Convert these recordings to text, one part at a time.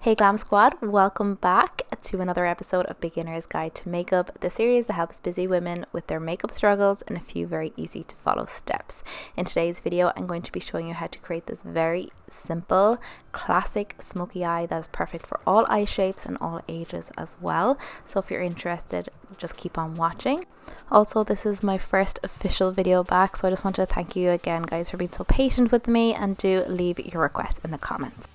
Hey Glam Squad, welcome back to another episode of Beginner's Guide to Makeup, the series that helps busy women with their makeup struggles and a few very easy to follow steps. In today's video, I'm going to be showing you how to create this very simple, classic smoky eye that is perfect for all eye shapes and all ages as well. So if you're interested, just keep on watching. Also, this is my first official video back, so I just want to thank you again, guys, for being so patient with me, and do leave your requests in the comments.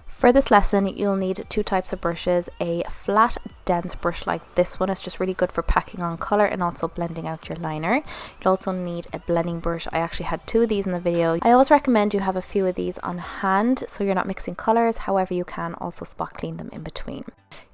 For this lesson, you'll need two types of brushes. A flat, dense brush like this one is just really good for packing on color and also blending out your liner. You'll also need a blending brush. I actually had two of these in the video. I always recommend you have a few of these on hand so you're not mixing colors. However, you can also spot clean them in between.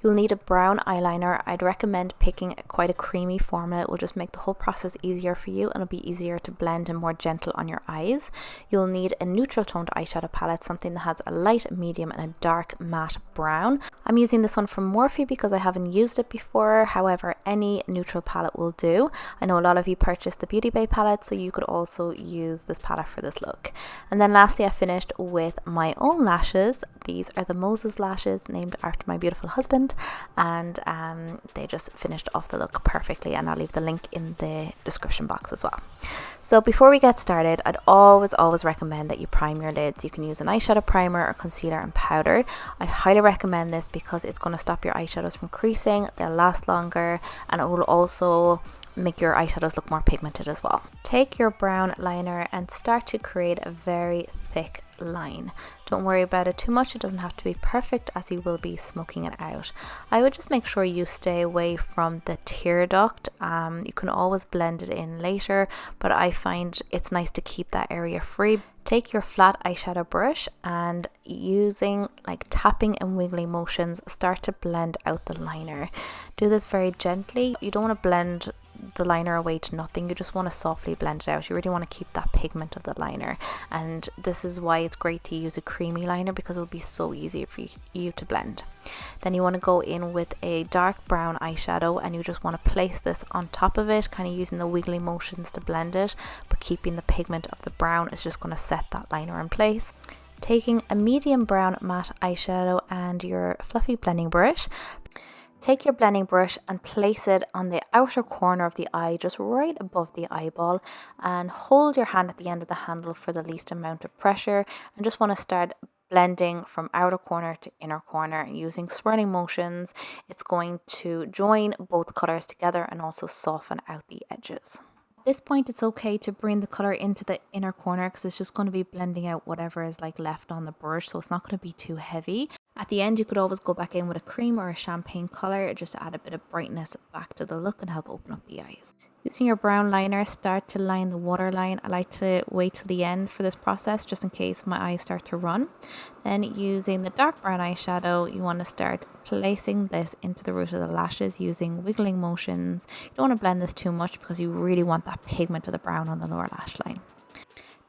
You'll need a brown eyeliner. I'd recommend picking quite a creamy formula. It will just make the whole process easier for you, and it'll be easier to blend and more gentle on your eyes. You'll need a neutral toned eyeshadow palette, something that has a light, medium and a dark matte brown. I'm using this one from Morphe because I haven't used it before. However, any neutral palette will do. I know a lot of you purchased the Beauty Bay palette, so you could also use this palette for this look. And then lastly, I finished with my own lashes. These are the Moses lashes, named after my beautiful husband, and they just finished off the look perfectly, and I'll leave the link in the description box as well. So before we get started, I'd always recommend that you prime your lids. You can use an eyeshadow primer or concealer and powder. I highly recommend this because it's going to stop your eyeshadows from creasing, they'll last longer, and it will also make your eyeshadows look more pigmented as well. Take your brown liner and start to create a very thick line. Don't worry about it too much. It doesn't have to be perfect, as you will be smoking it out. I would just make sure you stay away from the tear duct. You can always blend it in later, but I find it's nice to keep that area free. Take your flat eyeshadow brush and using tapping and wiggling motions, start to blend out the liner. Do this very gently. You don't want to blend the liner away to nothing. You just want to softly blend it out. You really want to keep that pigment of the liner, and this is why it's great to use a creamy liner, because it will be so easy for you to blend. Then you want to go in with a dark brown eyeshadow, and you just want to place this on top of it, kind of using the wiggly motions to blend it, but keeping the pigment of the brown is just going to set that liner in place. Taking a medium brown matte eyeshadow and your fluffy blending brush, take your blending brush and place it on the outer corner of the eye, just right above the eyeball, and hold your hand at the end of the handle for the least amount of pressure, and just want to start blending from outer corner to inner corner using swirling motions. It's going to join both colors together and also soften out the edges. At this point, it's okay to bring the color into the inner corner because it's just going to be blending out whatever is left on the brush, so it's not going to be too heavy. At the end, you could always go back in with a cream or a champagne color just to add a bit of brightness back to the look and help open up the eyes. Using your brown liner, start to line the waterline. I like to wait till the end for this process just in case my eyes start to run. Then using the dark brown eyeshadow, you want to start placing this into the root of the lashes using wiggling motions. You don't want to blend this too much because you really want that pigment of the brown on the lower lash line.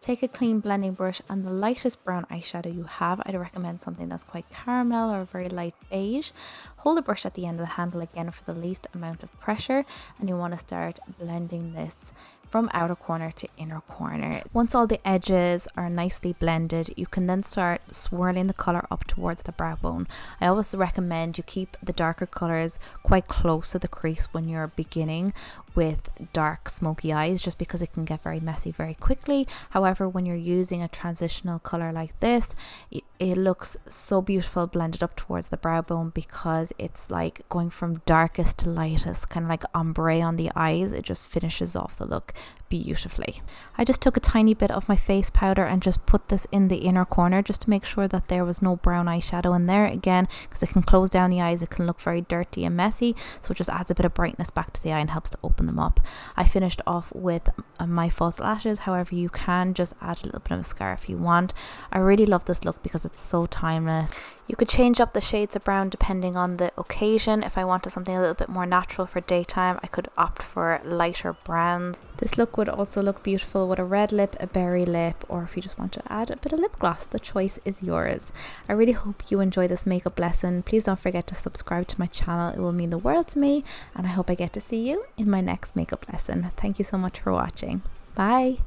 Take a clean blending brush and the lightest brown eyeshadow you have. I'd recommend something that's quite caramel or very light beige. Hold the brush at the end of the handle again for the least amount of pressure, and you want to start blending this from outer corner to inner corner. Once all the edges are nicely blended, you can then start swirling the color up towards the brow bone. I always recommend you keep the darker colors quite close to the crease when you're beginning with dark smoky eyes, just because it can get very messy very quickly. However, when you're using a transitional color like this, it looks so beautiful blended up towards the brow bone, because it's like going from darkest to lightest, kind of like ombre on the eyes. It just finishes off the look beautifully. I just took a tiny bit of my face powder and just put this in the inner corner just to make sure that there was no brown eyeshadow in there, again because it can close down the eyes. It can look very dirty and messy, so it just adds a bit of brightness back to the eye and helps to open them up. I finished off with my false lashes. However, you can just add a little bit of mascara if you want. I really love this look because it's so timeless. You could change up the shades of brown depending on the occasion. If I wanted something a little bit more natural for daytime, I could opt for lighter browns. This look would also look beautiful with a red lip, a berry lip, or if you just want to add a bit of lip gloss, the choice is yours. I really hope you enjoy this makeup lesson. Please don't forget to subscribe to my channel. It will mean the world to me, and I hope I get to see you in my next makeup lesson. Thank you so much for watching. Bye.